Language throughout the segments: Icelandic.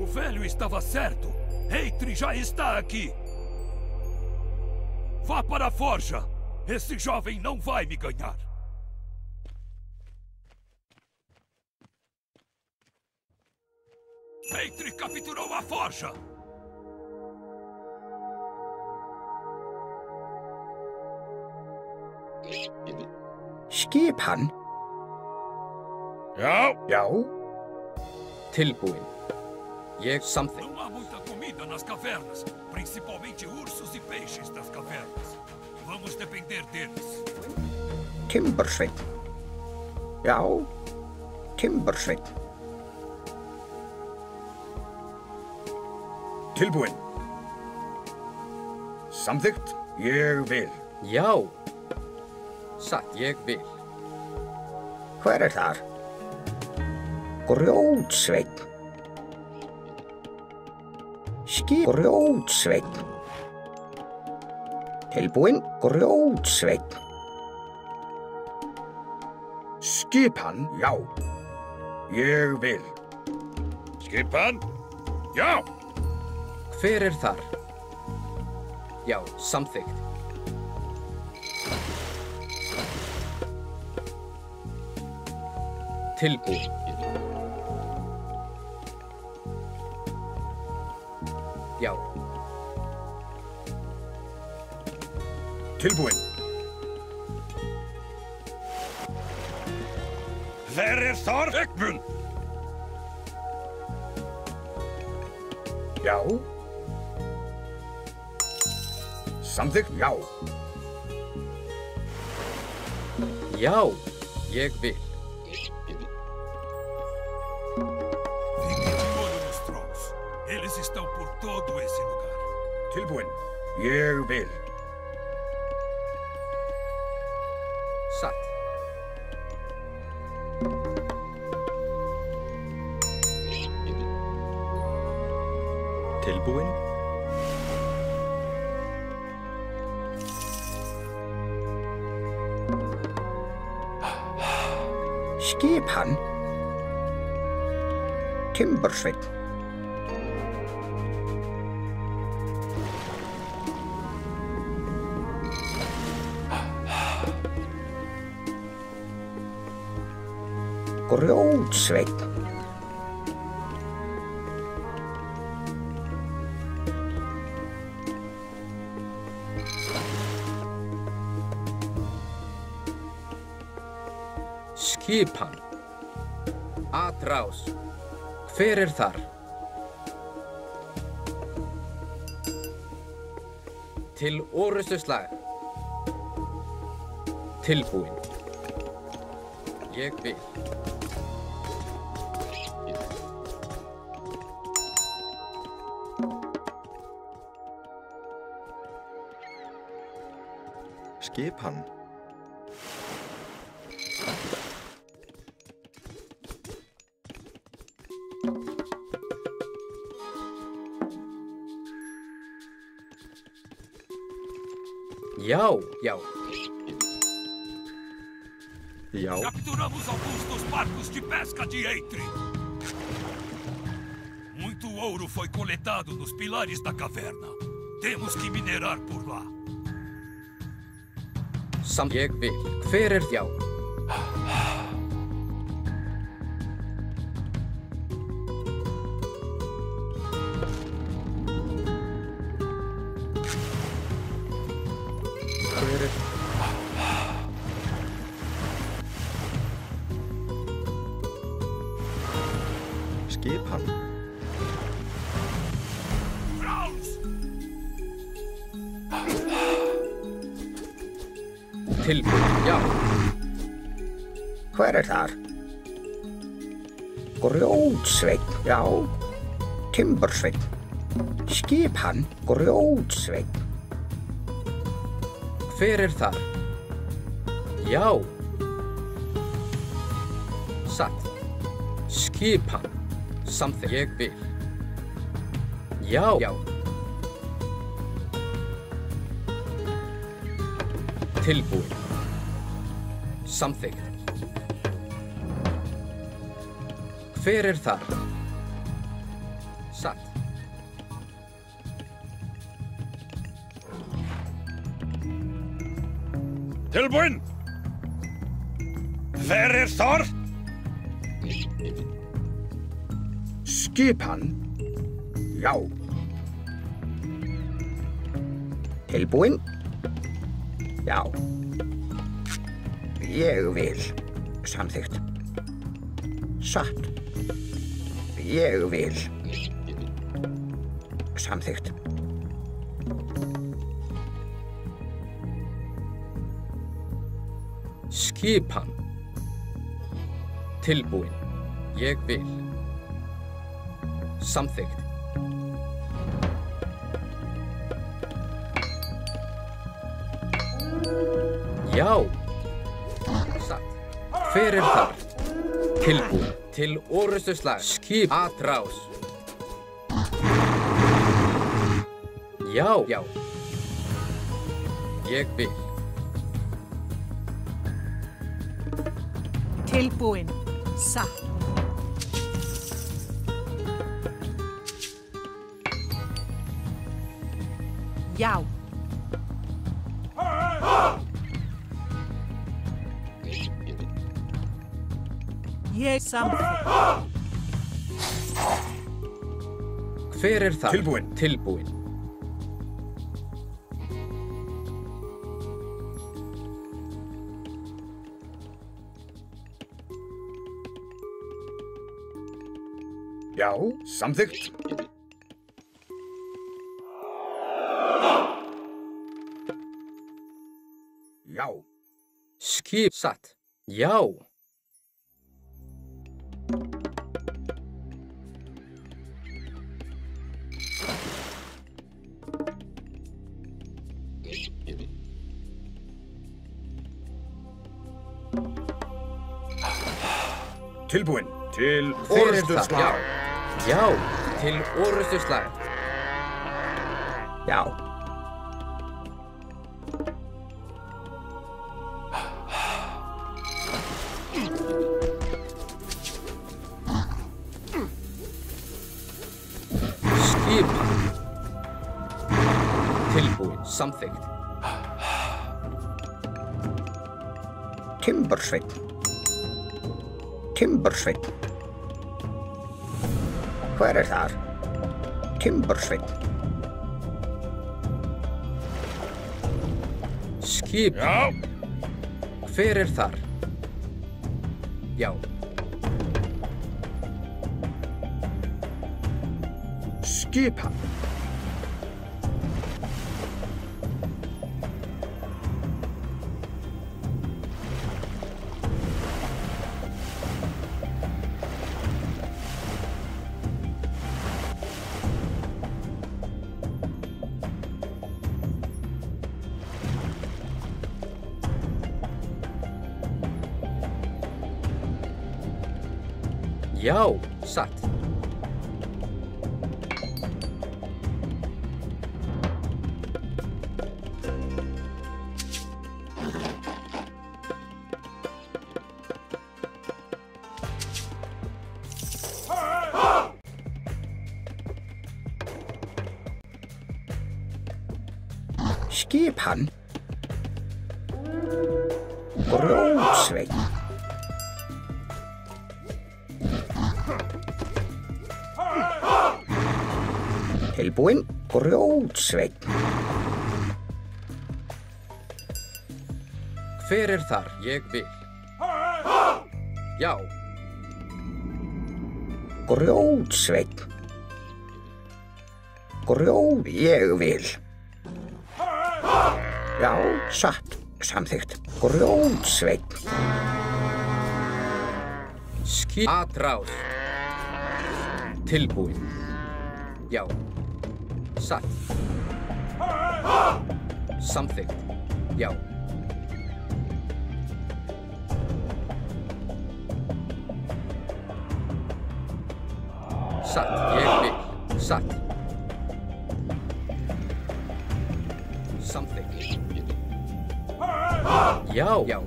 O velho estava certo. Eitri já está aqui. Vá para a forja. Esse jovem não vai me ganhar. Eitri capturou a forja. Skip hann? Já. Já. Tilbúin. Ég samþykk. Não há muita comida nas cavernas, principalmente ursos e peixes das cavernas. Vamos depender deles. Timbersveinn. Já. Timbersveinn. Tilbúin. Samþykkt. Ég vil. Já. Satt, ég vil. Hver þar? Grjótsveinn. Skip Grjótsveinn. Tilbúin Grjótsveinn. Skipan, já. Ég vil. Skipan? Já. Hver þar? Já, samþykkt. Tilbúin. Já. Tilbúin. Hver þar? Ekmun! Já. Samþykkt, já. Já, ég vil. Fique de olho nos trolls. Eles estão por todo esse lugar. Tilbúin. Ég vil. Satt. Tilbúin. Skip hann? Timbersveinn. Grjótsveinn. Skipan. Atrás. Hver þar? Til orrustuslag. Tilbúin. Ég vil. Skipan. Já, já. Já. Capturamos alguns dos barcos de pesca de Eitri. Muito ouro foi coletado nos pilares da caverna. Temos que minerar por lá. Ég vil. Hver já? Hver Skipan. Trolls! Tilbúin, já. Hver þar? Grjótsveinn. Já. Timbersveinn. Skip hann? Grjótsveinn. Hver þar? Já. Satt. Skipan. Samþykkt. Ég vil. Já. Já. Tilbúin. Samþykkt. Hver þar? Satt. Tilbúin! Hver þar? Skipan. Já. Tilbúin? Já. Ég vil. Samþykkt. Satt. Ég vil. Samþykkt. Skipan. Tilbúin. Ég vil. Samþykkt. Já. Satt. Hver þar? Tilbúin. Til orrustuslag. Skip. Atrás. Já. Já. Ég vil. Tilbúin. Satt. Já. Ég samþykkt. Hver þar? Tilbúin. Tilbúin. Já, samþykkt. Já. Skip. Satt. Já. Tilbúin. Til Hver orrustuslag. Já. Já. Til orrustuslag. Já. Skipan. Tilbúin. Samþykkt. Timbursveinn. Timbursveinn. Hver þar? Timbursveinn. Skip. Já. Hver þar? Já. Skipan. Já. Satt. Skipan. Grjótsveinn. Tilbúin. Grjótsveinn. Hver þar? Ég vil. Já. Grjótsveinn. Ég vil. Já, satt. Samþykkt. Grjótsveinn. Skip. Atrás. Tilbúin. Já. Satt. Samþykkt. Já. Satt. Ég vil. Satt. Samþykkt. Já. Já.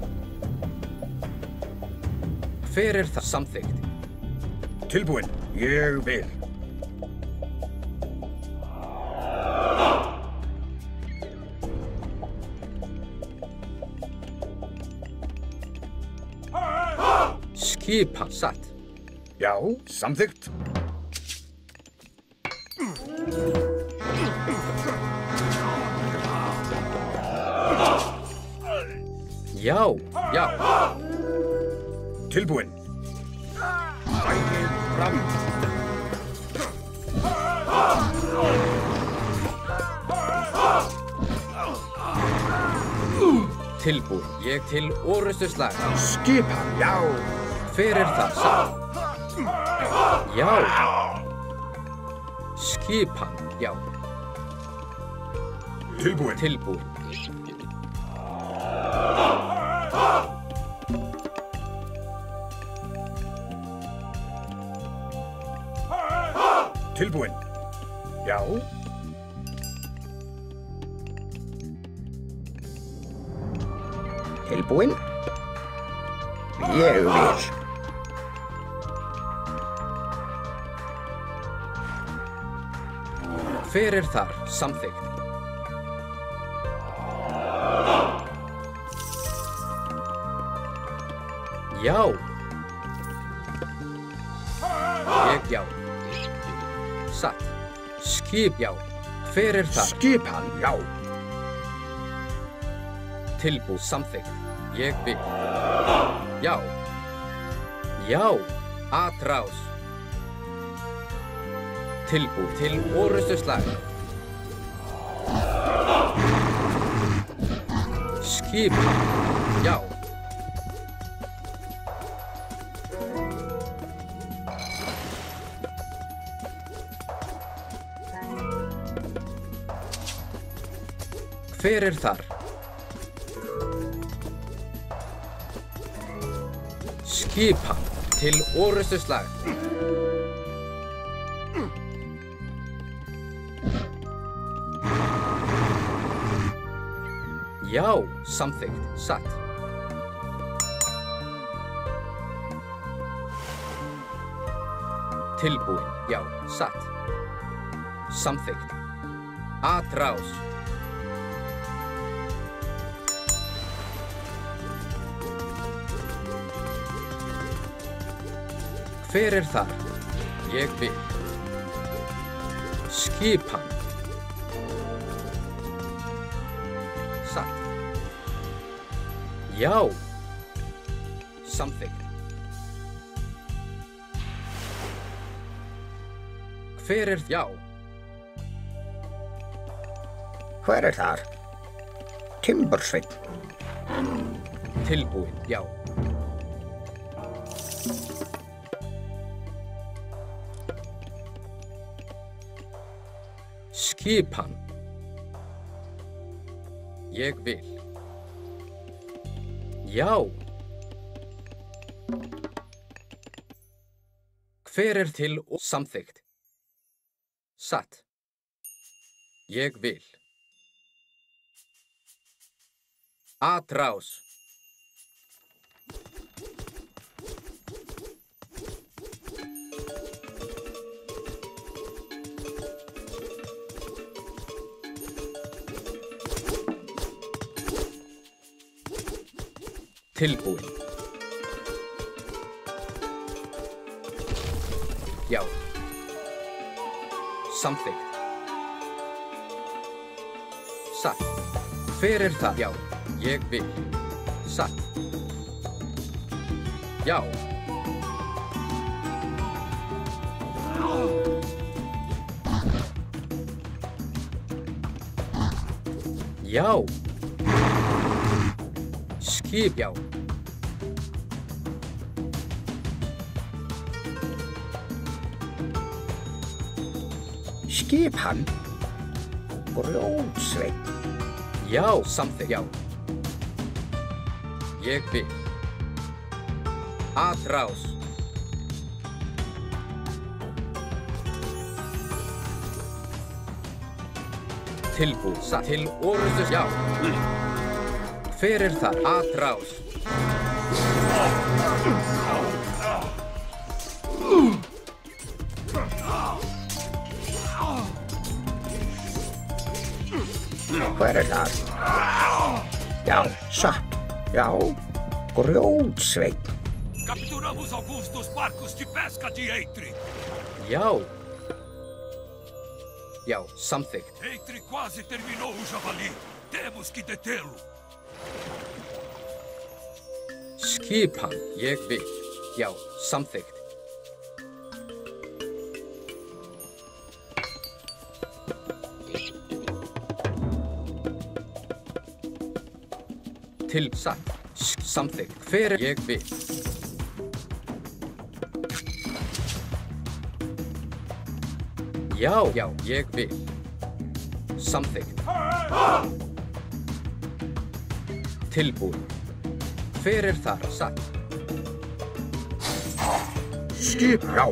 Hver það? Samþykkt. Tilbúin. Ég vil. Skipan. Satt. Já, samþykkt. Já, já. Tilbúin. Bæði fram. Tilbúin. Ég til orustuslag. Skipan. Já. Hver er það? Satt. Já. Skipan. Já. Tilbúin. Tilbúin. Tilbúin. Já. Tilbúin. Ég vil. Hver er þar? Samþykkt. Já. Ég já. Satt. Skip já. Hver er þar? Skipan. Já. Tilbúið. Samþykkt. Ég vil. Já. Já. Atrás. Tilbúið til orustuslag. Skip. Já. Hver er þar? Skipan til orustuslag. Já, samþykkt. Satt. Tilbúin. Já, satt. Samþykkt. Atrás. Hver er þar? Ég vil. Skipan. Satt. Já. Samþykkt. Hver er já? Hver er þar? Timbursveinn. Tilbúin, já. Skipan. Ég vil. Já. Hver er til og samþykkt? Satt. Ég vil. Atrás. Tilbúin. Já. Samþykkt. Satt. Hver er það? Já. Ég vil. Satt. Já. Já. Skip, já. Skipan. Grjótsveinn. Já, samþykkt, já. Ég vil. Atrás. Tilbúið, satt. Til orustus, já. Hver er það? Atrás. Hver er þar? Já, satt. Já, grjótsveinn. Capturado! Capturamos alguns dos barcos de pesca de Eitri. Já. Já, samþykkt. Eitri quase terminou o javali. Temos que detê-lo. Skipan, ég vil. Já, samþykkt. Til satt. Samþykkt. Hver er ég vil? Já, já, ég vil. Samþykkt. Tilbúin. Hver er þar satt? Skip, já.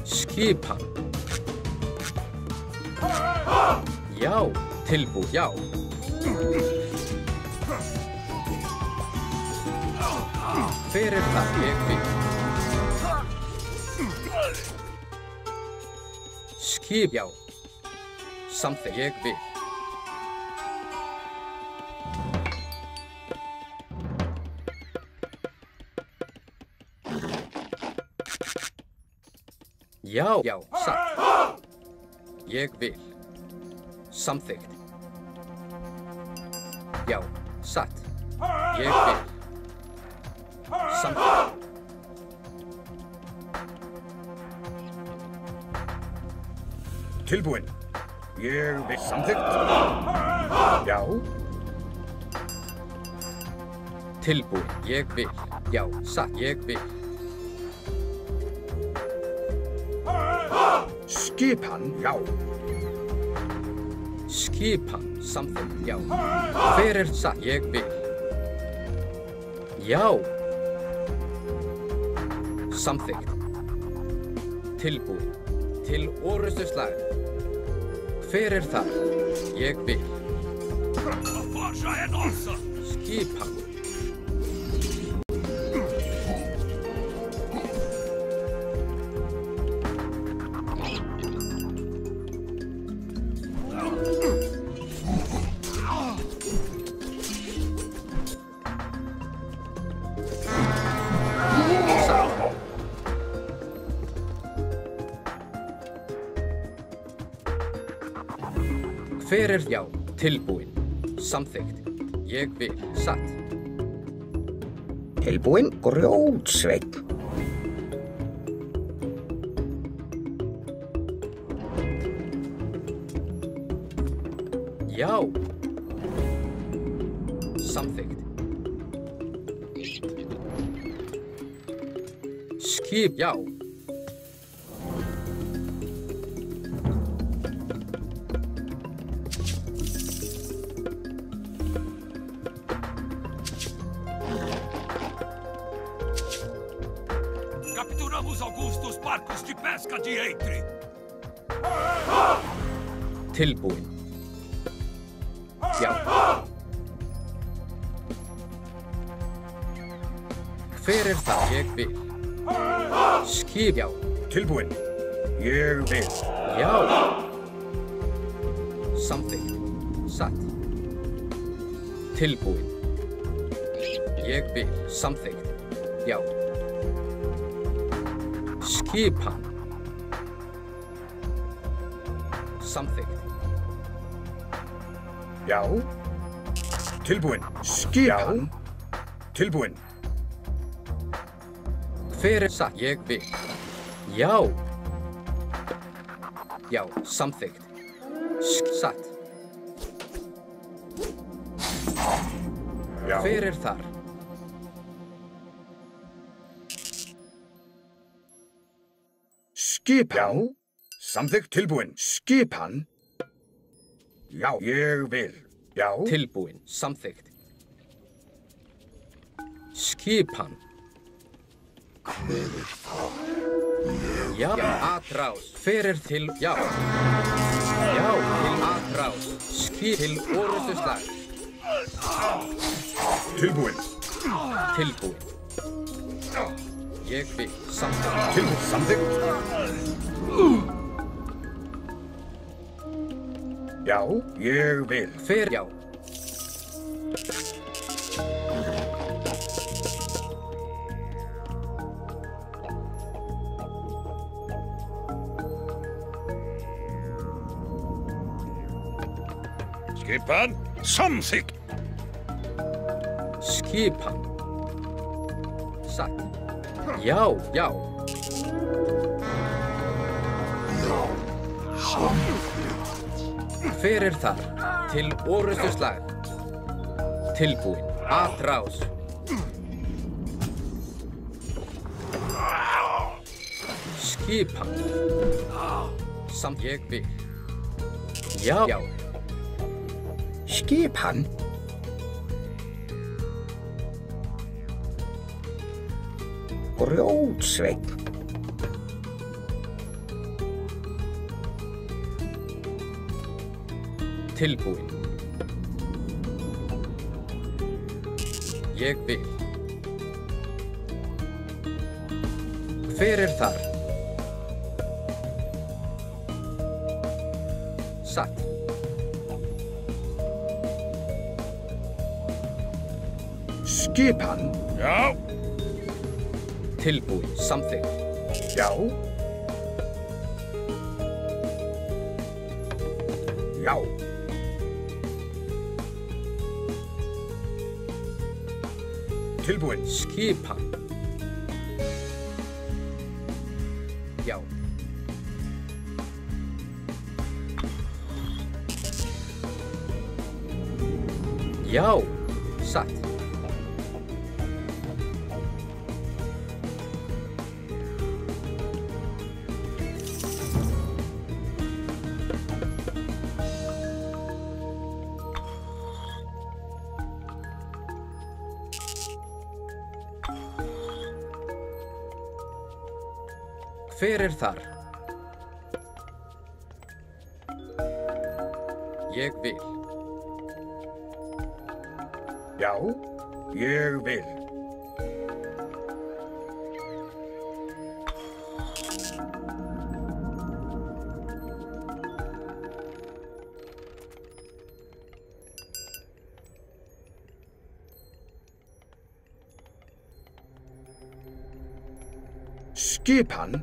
Skipan. Já, tilbúin, já. Hver er þar ég vil? Skip, já. Samþykkt, ég vil. Já, já, satt. Ég vil. Samþykkt. Já, satt. Ég vil. Samþykkt. Tilbúin. Ég vil samþykkt. Já. Tilbúin, ég vil. Já, satt, ég vil. Skipan, já. Skipan, samþykkt, já. Hver er satt, ég vil. Já. Samþykkt. Tilbúin. Til orrustuslag. Hver er þar? Ég vil. A forja é nossa. Skipan. Hver er já, tilbúin, samþykkt, ég vil, satt. Tilbúin, grjótsveinn. Já. Samþykkt. Skip, já. Capturamos alguns dos barcos de pesca de Eitri. Tilbúin. Já. Hver er það? Ég vil. Skip, já. Tilbúin. Ég vil. Já. Samþykkt. Satt. Tilbúin. Ég vil. Samþykkt. Já. Skipan. Samþykkt. Já. Tilbúin. Skipan. Tilbúin. Hver er satt? Ég vil. Já. Já, samþykkt. Satt. Já. Hver er þar? Skipan. Já. Samþykkt tilbúin. Skipan. Já, ég vil. Já. Tilbúin, samþykkt. Skipan. Já, atrás. Hver er til, já. Já, til atrás. Skip til orrustuslag. Tilbúin. Tilbúin. Ég vil, samþykkt. Tilbúin. Samþykkt. Já, ég vil. Hver, já. Skipan samþykkt. Skipan. Satt. Já, já. Hver er þar? Til orustu slag. Tilbúin. Atrás. Skipan. Samt ég vil. Já, já. Skipan. Grjótsveinn. Tilbúin. Ég vil. Hver er þar? Satt. Skipan. Já. Tilbúin. Samþykkt. Já. Já. Tilbúin. Skipan. Já. Já. Satt. Hver er þar? Ég vil. Já, ég vil. Skipan.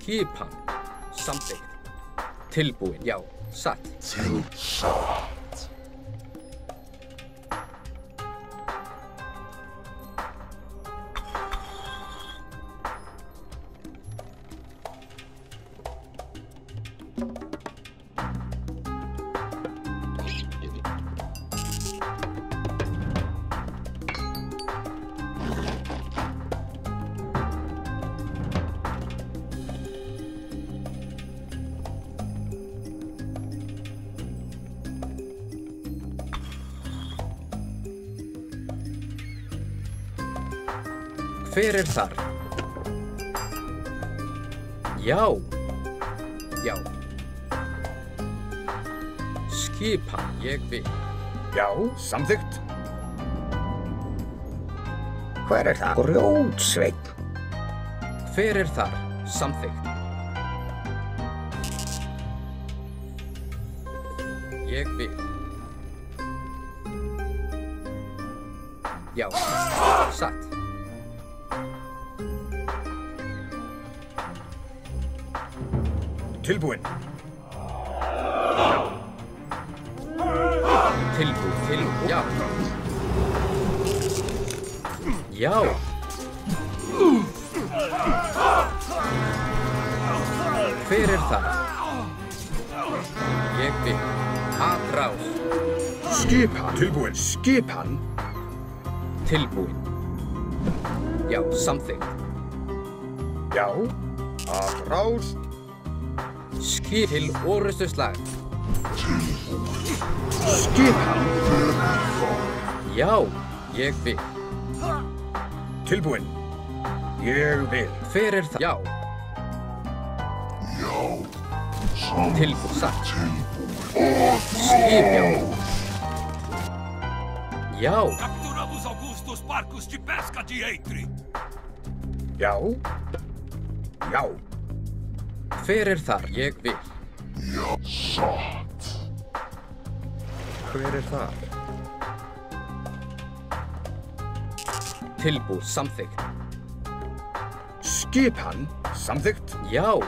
Skipan. Samþykkt. Tilbúin. Já. Satt. Hver er þar? Já. Já. Skipan. Ég vil. Já, samþykkt. Hver er það? Grjótsveinn. Hver er þar? Samþykkt. Ég vil. Já. Satt. Tilbúin. Tilbúin. Já. Já. Hver er það? Ég vil. Atrás. Skipan. Tilbúin. Skipan. Tilbúin. Já, samþykkt. Já. Atrás. Skip til orustu slag. Skipan. Já, ég vil. Tilbúin. Ég vil. Hver er það? Já. Tilbúin. Satt. Skip, já. Já. Capturamos alguns barcos de pesca de Eitri. Já. Já. Hver er þar? Ég vil. Hver er það? Tilbúin. Samþykkt. Skipan. Samþykkt. Já.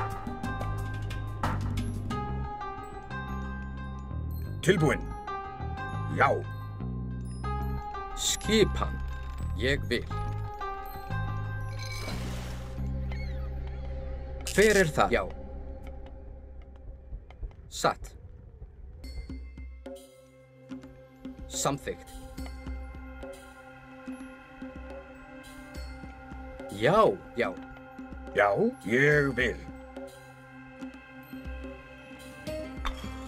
Tilbúinn. Já. Skipan. Ég vil. Hver er það? Já. Satt. Samþykkt. Já, já. Já, ég vil.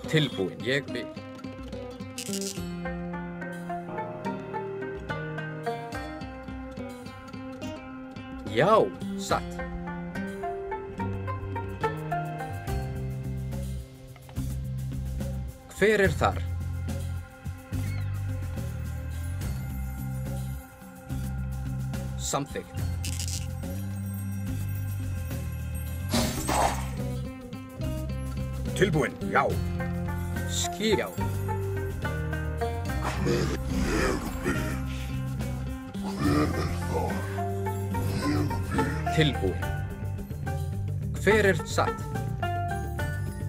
Tilbúin, ég vil. Já, satt. Hver er þar? Samþykkt. Tilbúinn, já. Skip, já. Tilbúin. Hver er satt?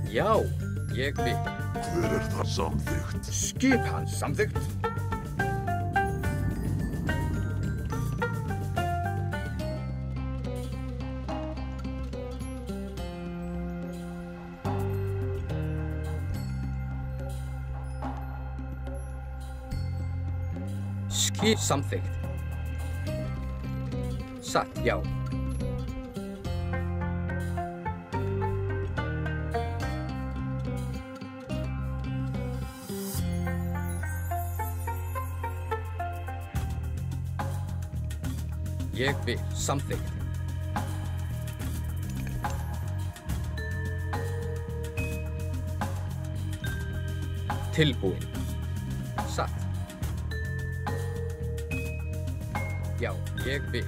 Já, ég vil. Hver er það samþykkt? Skipan samþykkt. Skip samþykkt. Satt, já. Ég vil. Samþykkt. Tilbúin. Satt. Já, ég vil.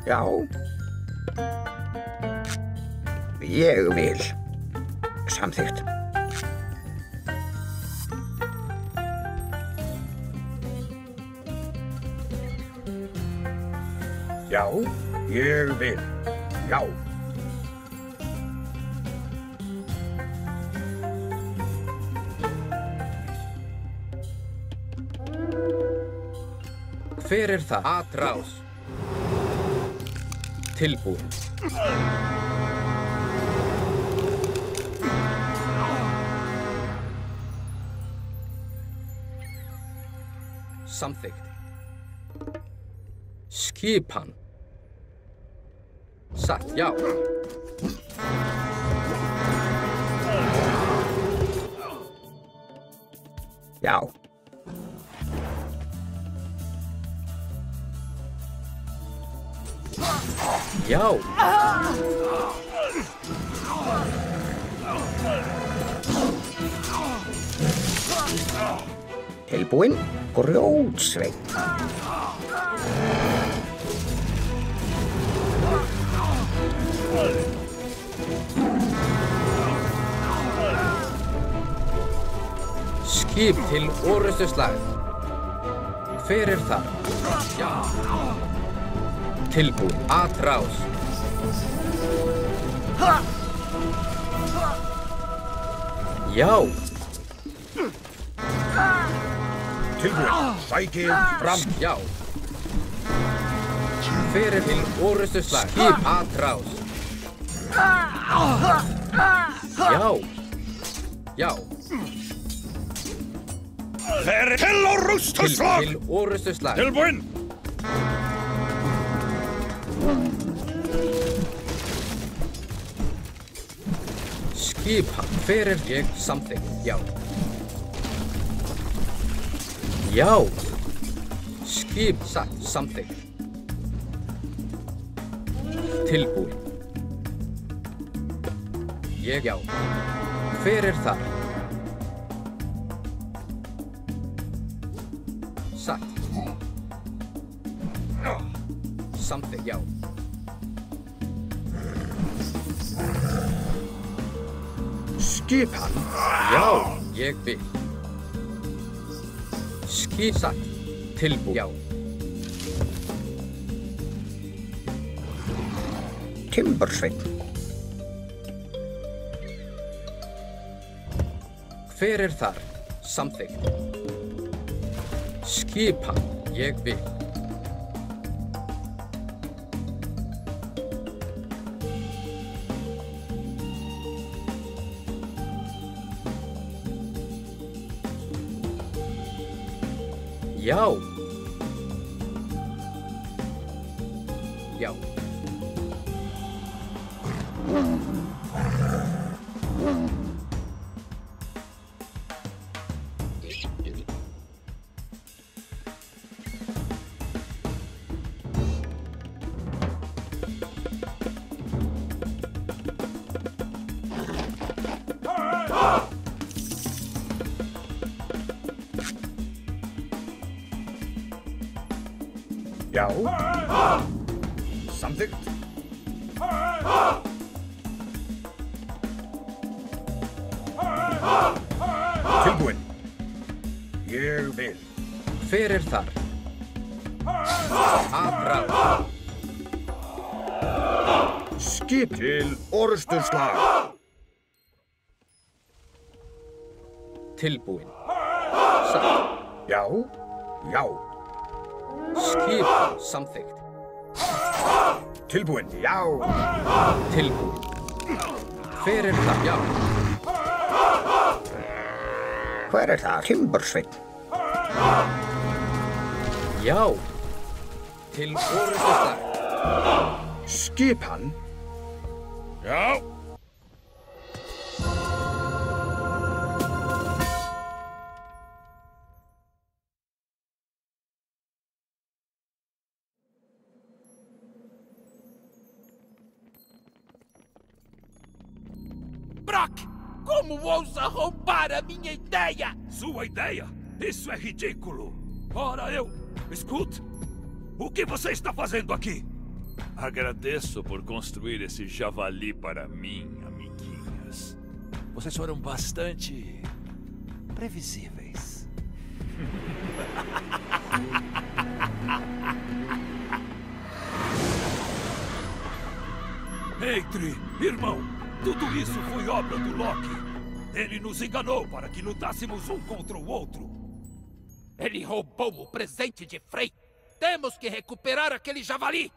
Já. Ég vil. Samþykkt. Já, ég vil. Já. Hver er það? Atrás. Tilbúin. Samþykkt. Skipan. Satt, já. Já. Já. Tilbúinn. Grjótsveinn. Skip til orrustuslag. Hver er það? Já. Tilbúin. Atrás. Já. Tilbúinn. Sækið fram. Já. Hver er til orrustuslag? Skip. Atrás. Já. Já. Fer til orrustuslag! Til orrustuslag. Tilbúinn! Skipan. Hver er ég? Samþykkt. Já. Já. Skip. Satt. Samþykkt. Tilbúin. Ég. Já. Hver er það? Satt. Samþykkt. Já. Skipan. Já, ég vil. Satt. Tilbúin. Já. Timbursveinn. Hver er þar? Samþykkt. Skipan. Ég vil. Já. Já. Já. Samþykkt. Tilbúin. Ég vil. Hver er þar? Afráð. Skip til orrustuslag. Tilbúin. Satt. Já. Já. Skipan. Samþykkt. Tilbúin. Já. Tilbúin. Hver er það? Já. Hver er það? Timbursveinn. Já. Til orrustuslag. Skipan. Já. Brock, como ousa roubar a minha ideia? Sua ideia? Isso é ridículo. Ora, escute. O que você está fazendo aqui? Agradeço por construir esse javali para mim, amiguinhos. Vocês foram bastante previsíveis. Eitri, irmão, tudo isso foi obra do Loki. Ele nos enganou para que lutássemos um contra o outro. Ele roubou o presente de Frey. Temos que recuperar aquele javali.